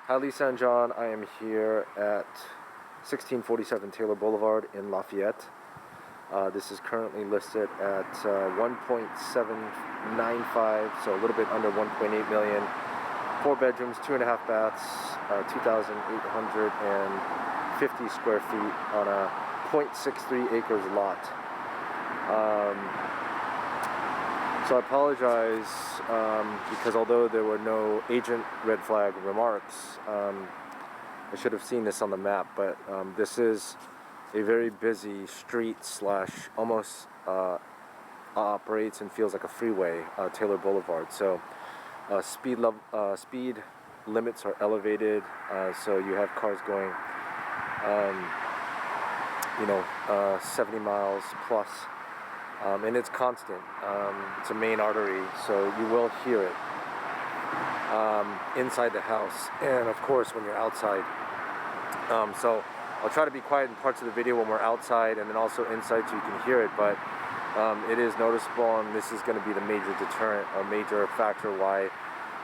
Hi Lisa and John, I am here at 1647 Taylor Boulevard in Lafayette. This is currently listed at 1.795, so a little bit under 1.8 million. 4 bedrooms, 2.5 baths, 2,850 square feet on a 0.63 acres lot. So I apologize because although there were no agent red flag remarks, I should have seen this on the map, but this is a very busy street slash almost operates and feels like a freeway, Taylor Boulevard. So speed limits are elevated, so you have cars going 70 miles plus. And it's constant. It's a main artery, so you will hear it inside the house, and of course when you're outside. So I'll try to be quiet in parts of the video when we're outside, and then also inside so you can hear it. But it is noticeable, and this is going to be the major deterrent or major factor why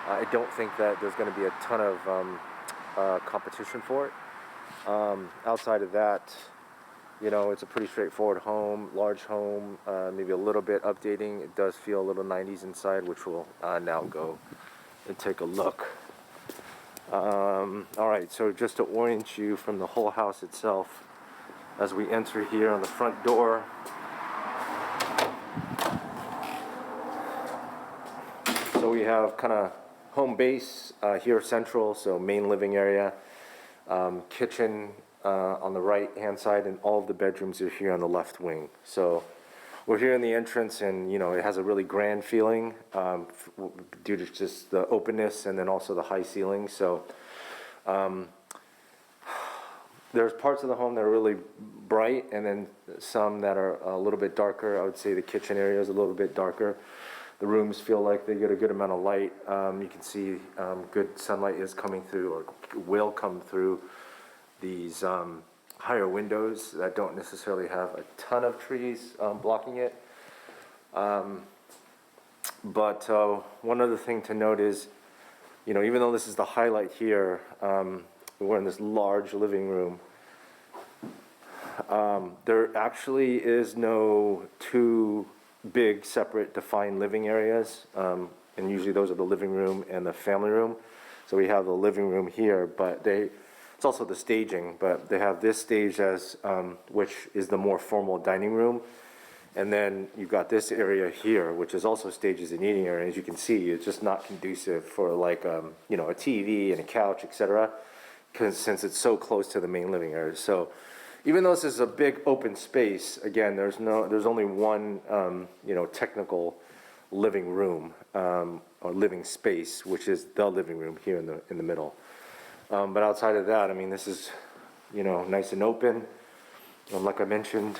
I don't think that there's going to be a ton of competition for it. Outside of that, it's a pretty straightforward home, large home, maybe a little bit updating. It does feel a little 90s inside, which we'll now go and take a look. Alright, so just to orient you from the whole house itself, as we enter here on the front door, so we have kind of home base here central, so main living area, kitchen on the right hand side, and all of the bedrooms are here on the left wing. So we're here in the entrance, and it has a really grand feeling due to just the openness and then also the high ceiling. So there's parts of the home that are really bright, and then some that are a little bit darker. I would say the kitchen area is a little bit darker. The rooms feel like they get a good amount of light. You can see good sunlight is coming through, or will come through these higher windows that don't necessarily have a ton of trees blocking it. But one other thing to note is, even though this is the highlight here, we're in this large living room. There actually is no two big separate defined living areas, and usually those are the living room and the family room. So we have the living room here, but it's also the staging, but they have this stage as which is the more formal dining room, and then you've got this area here, which is also stages and eating area. As you can see, it's just not conducive for like a TV and a couch, etc. Since it's so close to the main living area. So even though this is a big open space, again, there's only one technical living room or living space, which is the living room here in the middle. But outside of that, this is, nice and open. Like I mentioned,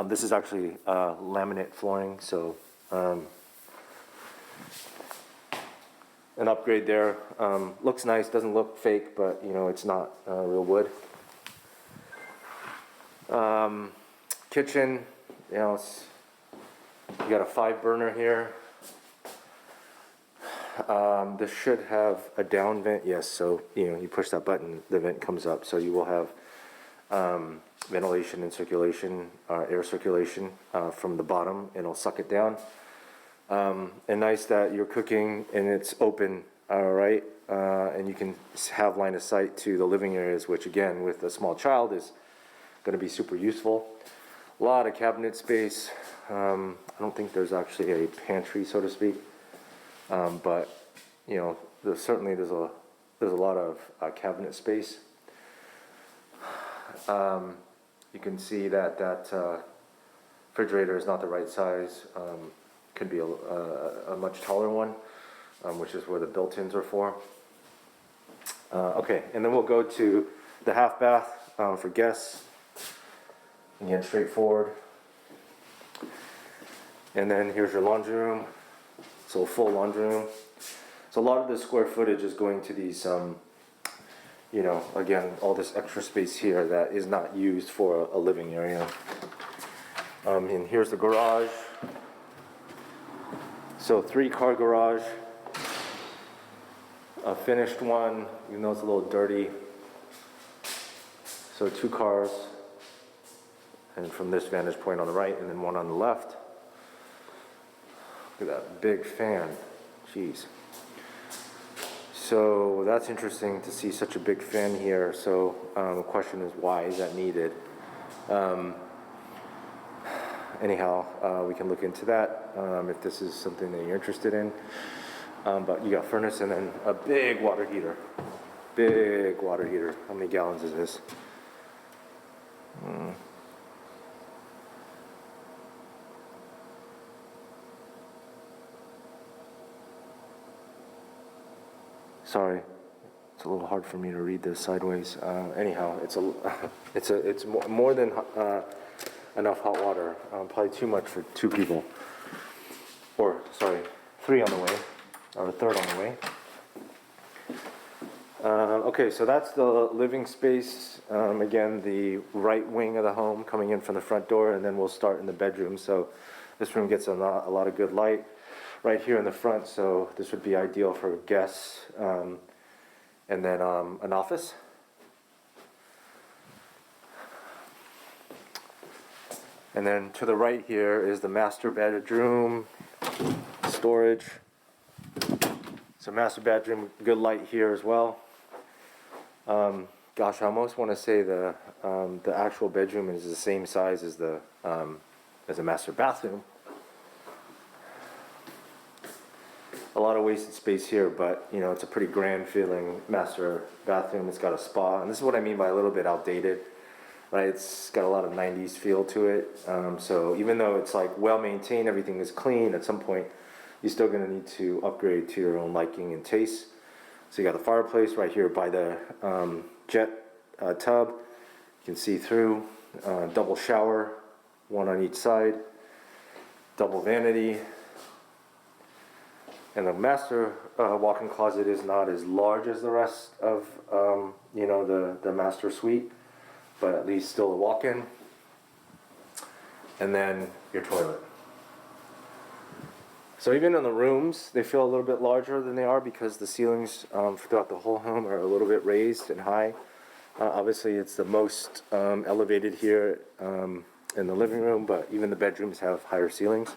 this is actually laminate flooring, so an upgrade there. Looks nice, doesn't look fake, but it's not real wood. Kitchen, you got a 5-burner here. This should have a down vent, yes, so you push that button, the vent comes up, so you will have ventilation and circulation, air circulation from the bottom, and it'll suck it down. And nice that you're cooking and it's open, alright, and you can have line of sight to the living areas, which again with a small child is going to be super useful. A lot of cabinet space. I don't think there's actually a pantry, so to speak. But there's a lot of cabinet space. You can see that refrigerator is not the right size. Could be a much taller one, which is where the built-ins are for. Okay, and then we'll go to the half bath for guests. Again, straightforward. And then here's your laundry room. So a full laundry room. So a lot of the square footage is going to these, again, all this extra space here that is not used for a living area. And here's the garage. So 3-car garage. a finished one, even though it's a little dirty. So 2 cars, and from this vantage point on the right, and then one on the left. Look at that big fan, jeez. So that's interesting to see such a big fan here. So the question is, why is that needed? Anyhow, we can look into that if this is something that you're interested in. But you got furnace and then a big water heater. Big water heater. How many gallons is this? Sorry, it's a little hard for me to read this sideways. Anyhow, it's more than enough hot water. Probably too much for 2 people. Or sorry, 3 on the way, or a third on the way. Okay, so that's the living space. Again, the right wing of the home coming in from the front door, and then we'll start in the bedroom. So this room gets a lot of good light right here in the front, so this would be ideal for guests. And then an office. And then to the right here is the master bedroom, storage. So master bedroom, good light here as well. Gosh, I almost want to say the actual bedroom is the same size as the master bathroom. A lot of wasted space here, but you know, it's a pretty grand feeling master bathroom. It's got a spa, and this is what I mean by a little bit outdated, right? It's got a lot of 90s feel to it. So even though it's like well maintained, everything is clean, at some point you're still going to need to upgrade to your own liking and taste. So you got the fireplace right here by the jet tub. You can see through. Double shower, one on each side. Double vanity. And the master walk-in closet is not as large as the rest of the master suite, but at least still a walk-in. And then your toilet. So even in the rooms, they feel a little bit larger than they are because the ceilings throughout the whole home are a little bit raised and high. Obviously, it's the most elevated here in the living room, but even the bedrooms have higher ceilings.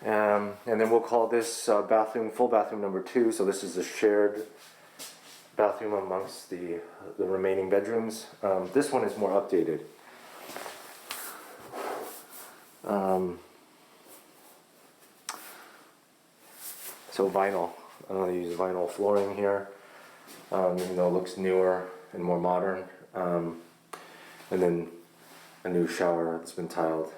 And then we'll call this bathroom, full bathroom number 2. So this is a shared bathroom amongst the remaining bedrooms. This one is more updated. So vinyl. They use vinyl flooring here, even though it looks newer and more modern. And then a new shower that's been tiled.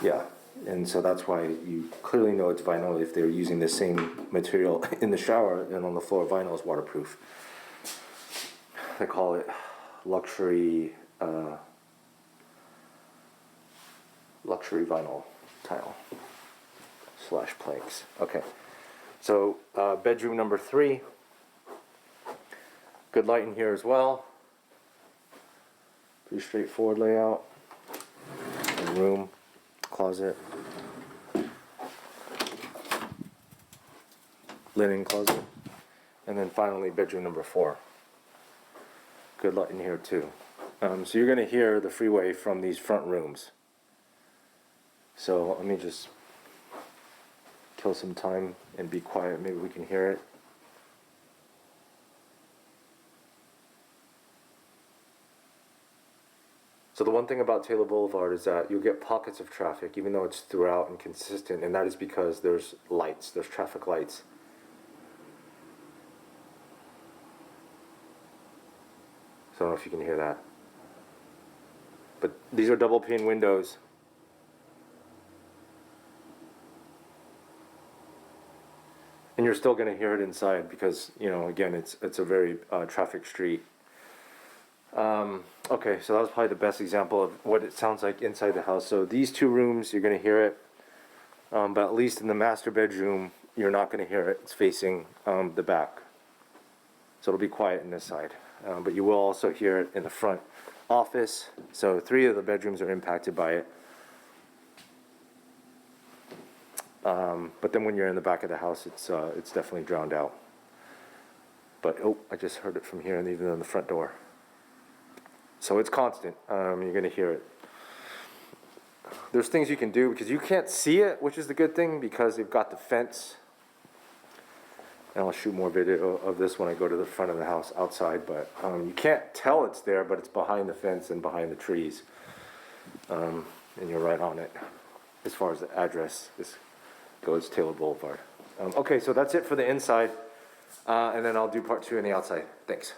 Yeah, and so that's why you clearly know it's vinyl if they're using the same material in the shower, and on the floor vinyl is waterproof. They call it luxury vinyl tile / planks. Okay, so bedroom number 3. Good light in here as well. Pretty straightforward layout. And room. Closet, linen closet, and then finally bedroom number 4. Good light in here too. So you're going to hear the freeway from these front rooms. So let me just kill some time and be quiet. Maybe we can hear it. So the one thing about Taylor Boulevard is that you'll get pockets of traffic, even though it's throughout and consistent, and that is because there's lights, there's traffic lights. So I don't know if you can hear that. But these are double pane windows. And you're still going to hear it inside because, you know, again, it's a very traffic street. Okay, so that was probably the best example of what it sounds like inside the house. So these 2 rooms, you're going to hear it, but at least in the master bedroom, you're not going to hear it. It's facing the back, so it'll be quiet in this side. But you will also hear it in the front office. So 3 of the bedrooms are impacted by it. But then when you're in the back of the house, it's definitely drowned out. But, oh, I just heard it from here and even on the front door. So it's constant. You're gonna hear it. There's things you can do because you can't see it, which is the good thing because they've got the fence. And I'll shoot more video of this when I go to the front of the house outside, but you can't tell it's there, but it's behind the fence and behind the trees. And you're right on it. As far as the address goes, Taylor Boulevard. Okay, so that's it for the inside. And then I'll do part 2 on the outside. Thanks.